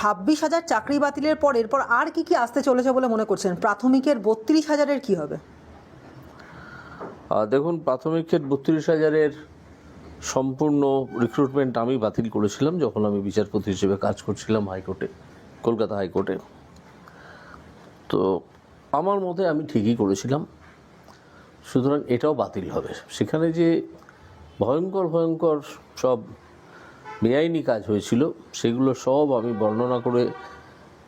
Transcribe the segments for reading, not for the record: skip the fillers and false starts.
26,000 চাকরি বাতিলের পর এরপর আর কি কি আসতে চলেছে বলে মনে করছেন? প্রাথমিকের 32,000-এর কি হবে? দেখুন, প্রাথমিকের 32,000-এর সম্পূর্ণ রিক্রুটমেন্ট আমি বাতিল করেছিলাম যখন আমি বিচারপতি হিসেবে কাজ করছিলাম হাইকোর্টে, কলকাতা হাইকোর্টে। তো আমার মতে আমি ঠিকই করেছিলাম, সুতরাং এটাও বাতিল হবে। সেখানে যে ভয়ঙ্কর ভয়ঙ্কর সব বেআইনি কাজ হয়েছিল সেগুলো সব আমি বর্ণনা করে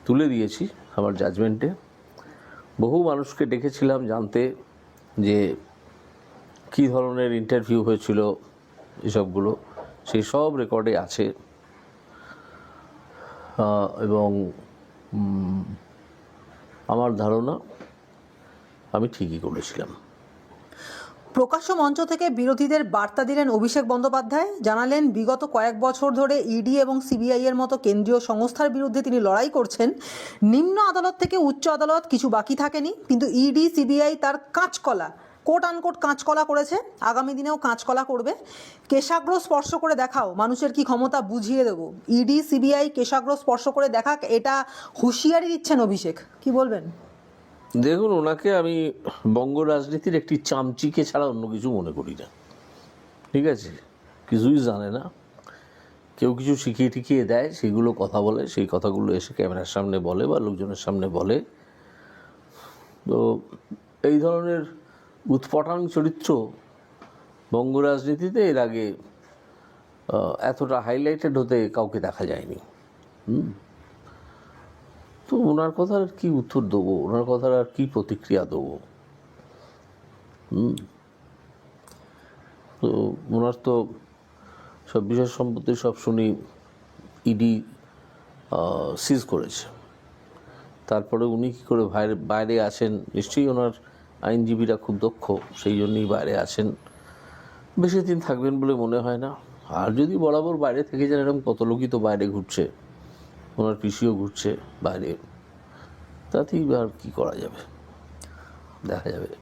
তুলে দিয়েছি আমার জাজমেন্টে। বহু মানুষকে ডেকেছিলাম জানতে যে কী ধরনের ইন্টারভিউ হয়েছিল, এসবগুলো সেই সব রেকর্ডে আছে। এবং আমার ধারণা আমি ঠিকই করেছিলাম। প্রকাশ্য মঞ্চ থেকে বিরোধীদের বার্তা দিলেন অভিষেক বন্দ্যোপাধ্যায়। জানালেন, বিগত কয়েক বছর ধরে ইডি এবং সিবিআই এর মতো কেন্দ্রীয় সংস্থার বিরুদ্ধে তিনি লড়াই করছেন। নিম্ন আদালত থেকে উচ্চ আদালত কিছু বাকি থাকেনি, কিন্তু ইডি সিবিআই তার কাঁচকলা, কোট আনকোট কাঁচকলা করেছে, আগামী দিনেও কাঁচকলা করবে। কেশাগ্র স্পর্শ করে দেখাও, মানুষের কি ক্ষমতা বুঝিয়ে দেবো। ইডি সিবিআই কেশাগ্র স্পর্শ করে দেখাক, এটা হুঁশিয়ারি দিচ্ছেন অভিষেক। কি বলবেন? দেখুন, ওনাকে আমি বঙ্গ রাজনীতির একটি চামচিকে ছাড়া অন্য কিছু মনে করি না। ঠিক আছে, কিছুই জানে না। কেউ কিছু শিখিয়ে টিকিয়ে দেয়, সেগুলো কথা বলে, সেই কথাগুলো এসে ক্যামেরার সামনে বলে বা লোকজনের সামনে বলে। তো এই ধরনের উৎপটাং চরিত্র বঙ্গ রাজনীতিতে এর আগে এতটা হাইলাইটেড হতে কাউকে দেখা যায়নি। তো ওনার কথার আর কি উত্তর দেবো, ওনার কথার আর কি প্রতিক্রিয়া দেবো? তো ওনার তো সব বিষয় সম্পত্তি সব শুনি ইডি সিজ করেছে। তারপরে উনি কী করে বাইরে আসেন? নিশ্চয়ই ওনার আইনজীবীরা খুব দক্ষ, সেই জন্যই বাইরে আসেন। বেশি দিন থাকবেন বলে মনে হয় না। আর যদি বরাবর বাইরে থেকে যান, এরকম কত লোকই তো বাইরে ঘুরছে, ওনার পিসিও ঘুরছে বাইরে, তাতেই আর কী করা যাবে, দেখা যাবে।